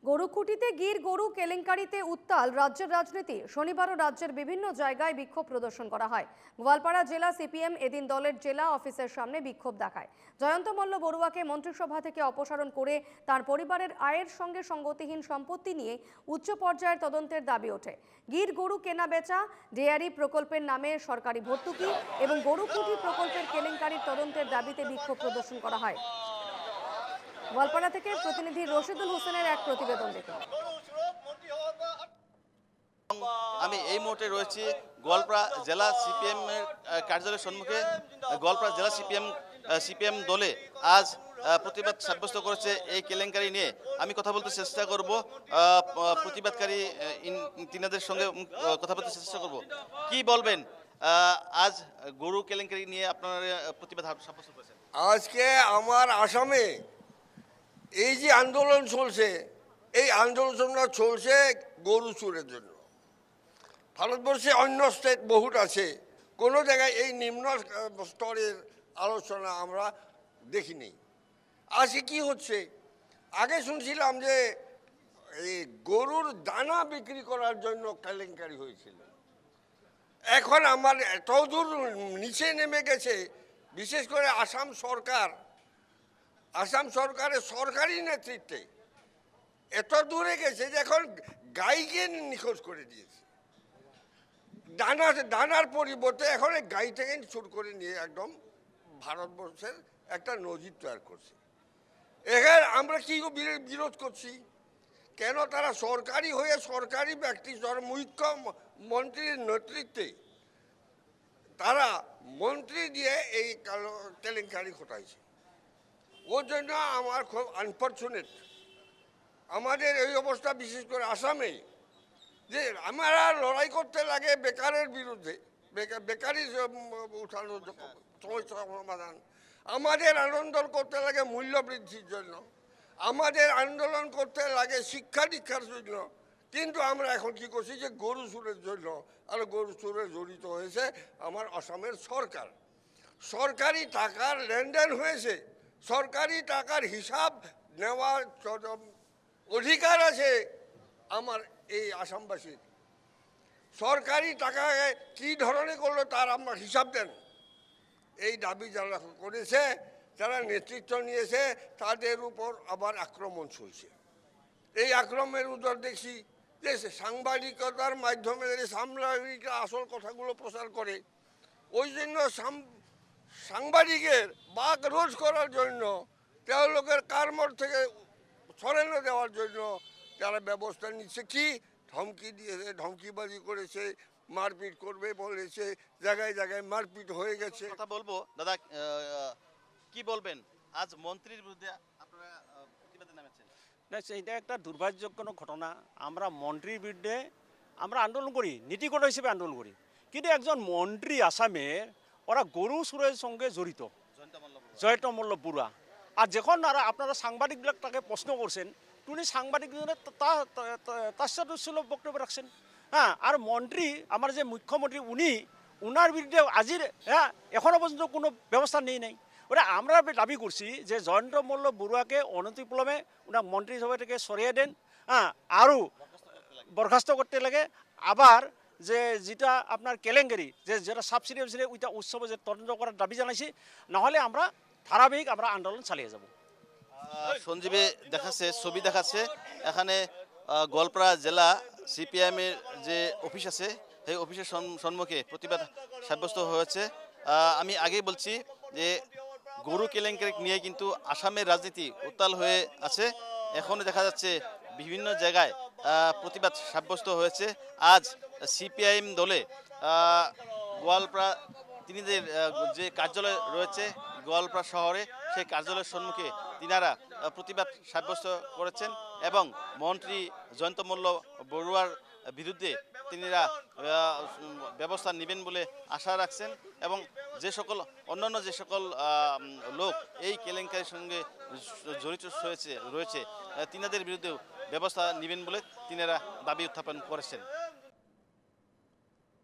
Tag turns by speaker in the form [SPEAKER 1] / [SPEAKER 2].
[SPEAKER 1] গরুকুটিতে গির গরু কেলেঙ্কারিতে উত্তাল রাজ্যের রাজনীতি। শনিবারও রাজ্যের বিভিন্ন জায়গায় বিক্ষোভ প্রদর্শন করা হয়। গোয়ালপাড়া জেলা সিপিএম এদিন দলের জেলা অফিসের সামনে বিক্ষোভ দেখায়। জয়ন্ত মল্ল বড়ুয়াকে মন্ত্রিসভা থেকে অপসারণ করে তার পরিবারের আয়ের সঙ্গে সঙ্গতিহীন সম্পত্তি নিয়ে উচ্চ পর্যায়ের তদন্তের দাবি ওঠে। গির গরু কেনা বেচা, ডেয়ারি প্রকল্পের নামে সরকারি ভর্তুকি এবং গরুকুটি প্রকল্পের কেলেঙ্কারির তদন্তের দাবিতে বিক্ষোভ প্রদর্শন করা হয়। গোয়ালপাড়া থেকে প্রতিনিধি রশিদুল হোসেনের এক প্রতিবেদন দেখুন।
[SPEAKER 2] আমি এই মুহূর্তে রয়েছি গোয়ালপাড়া জেলা সিপিএম এর কার্যালয়ের সম্মুখে। গোয়ালপাড়া জেলা সিপিএম দলে আজ প্রতিবাদ সাব্যস্ত করেছে এই কেলেঙ্কারি নিয়ে। আমি কথা বলতে চেষ্টা করব, প্রতিবাদকারী তিনাদের সঙ্গে কথা বলতে চেষ্টা করব। কি বলবেন, আজ গরু কেলেঙ্কারি নিয়ে আপনারা প্রতিবাদ সাব্যস্ত করেছেন?
[SPEAKER 3] আজকে আমার আসামে এই যে আন্দোলন চলছে, এই আন্দোলনটা চলছে গরু চোরের জন্য। ভারতবর্ষে অন্য স্টেট বহুত আছে, কোনো জায়গায় এই নিম্ন স্তরের আলোচনা আমরা দেখিনি। আজকে কি হচ্ছে, আগে শুনছিলাম যে এই গরুর দানা বিক্রি করার জন্য কেলেঙ্কারি হয়েছিল। এখন আমার এতদূর নিচে নেমে গেছে, বিশেষ করে আসাম সরকারের সরকারি নেতৃত্বে এত দূরে গেছে যে এখন গাইকে নিখোঁজ করে দিয়েছে। দানার পরিবর্তে এখন গাইটাকে চুর করে নিয়ে একদম ভারতবর্ষের একটা নজির তৈরি করছে। এখানে আমরা কি বিরোধ করছি, কেন তারা সরকারি হয়ে সরকারি ব্যক্তি মুখ্যমন্ত্রীর নেতৃত্বে তারা মন্ত্রী দিয়ে এই কেলেঙ্কারি ঘটাইছে। ওর জন্য আমার খুব আনফর্চুনেট আমাদের এই অবস্থা, বিশেষ করে আসামে, যে আমরা লড়াই করতে লাগে বেকারের বিরুদ্ধে, বেকারি উঠানোর সমস্যা সমাধান, আমাদের আন্দোলন করতে লাগে মূল্য বৃদ্ধির জন্য, আমাদের আন্দোলন করতে লাগে শিক্ষা দীক্ষার জন্য, কিন্তু আমরা এখন কি করছি যে গরু চুরের জন্য। আর গরু চুরে জড়িত হয়েছে আমার আসামের সরকার। সরকারি টাকার লেনদেন হয়েছে, সরকারি টাকার হিসাব নেওয়ার অধিকার আছে আমার এই আসামবাসীর। সরকারি টাকায় কী ধরনের করলো তার আমরা হিসাব দেন। এই দাবি যারা করেছে, যারা নেতৃত্ব নিয়েছে, তাদের উপর আবার আক্রমণ চলছে। এই আক্রমণের উত্তর দেখছি যে সাংবাদিকতার মাধ্যমে সাংবাদিকরা আসল কথাগুলো প্রচার করে, ওই জন্য সাংবাদিকের বাক রোজ করার জন্য, তেওঁলোকের কার্মর থেকে সরানো দেওয়ার জন্য তারা ব্যবস্থা নিচ্ছে। কি ধমকি দিয়েছে, ধমকিবাজি করেছে, মারপিট করবে বলেছে, জায়গায় জায়গায় মারপিট হয়ে গেছে।
[SPEAKER 2] কথা বলবো দাদা, কি বলবেন, আজ মন্ত্রীর বিরুদ্ধে আপনারা প্রতিবাদে নামেছেন?
[SPEAKER 4] না, এটা একটা দুর্ভাগ্যজনক ঘটনা। আমরা মন্ত্রীর বিরুদ্ধে আমরা আন্দোলন করি, নীতিগত হিসেবে আন্দোলন করি, কিন্তু একজন মন্ত্রী আসামের ওরা গরু চুরের সঙ্গে জড়িত, জয়ন্ত মল্ল বড়ুয়া। আর যখন আপনারা সাংবাদিকবিলাক তাকে প্রশ্ন করছেন, তিনি সাংবাদিকজনে তাচ্ছল্যসুলভ বক্তব্য রাখছেন। হ্যাঁ, আর মন্ত্রী আমার যে মুখ্যমন্ত্রী উনার বিরুদ্ধে আজির এখনো পর্যন্ত কোনো ব্যবস্থা নেই। ওরা আমরা দাবি করছি যে জয়ন্ত মল্ল বড়ুয়াকে অনতিপলমে ওনার মন্ত্রিসভা থেকে সরিয়ে দেন, হ্যাঁ, আরও বরখাস্ত করতে লাগে। আবার যে যেটা আপনার কেলেঙ্কারি, যেটা সাবসিডি ওইটা উৎসবে যে তদন্ত করার দাবি জানাইছি, নাহলে আমরা ধারাবাহিক আমরা আন্দোলন চালিয়ে যাব।
[SPEAKER 2] সঞ্জীবে দেখাচ্ছে, ছবি দেখাচ্ছে এখানে গোয়ালপাড়া জেলা সিপিএমের যে অফিস আছে, সেই অফিসের সম্মুখে প্রতিবাদ সাব্যস্ত হয়েছে। আমি আগেই বলছি যে গরু কেলেঙ্কারি নিয়ে কিন্তু আসামের রাজনীতি উত্তাল হয়ে আছে। এখনও দেখা যাচ্ছে বিভিন্ন জায়গায় প্রতিবাদ সাব্যস্ত হয়েছে। আজ সিপিআইএম দলে গোয়ালপাড়া তিনিদের যে কার্যালয় রয়েছে গোয়ালপাড়া শহরে, সেই কার্যালয়ের সম্মুখে তিনারা প্রতিবাদ সাব্যস্ত করেছেন এবং মন্ত্রী জয়ন্ত মল্ল বড়ুয়ার বিরুদ্ধে তিনিরা ব্যবস্থা নেবেন বলে আশা রাখছেন এবং অন্যান্য যে সকল লোক এই কেলেঙ্কারির সঙ্গে জড়িত রয়েছে তিনাদের বিরুদ্ধেও ব্যবস্থা নেবেন বলে তিনারা দাবি উত্থাপন করেছেন।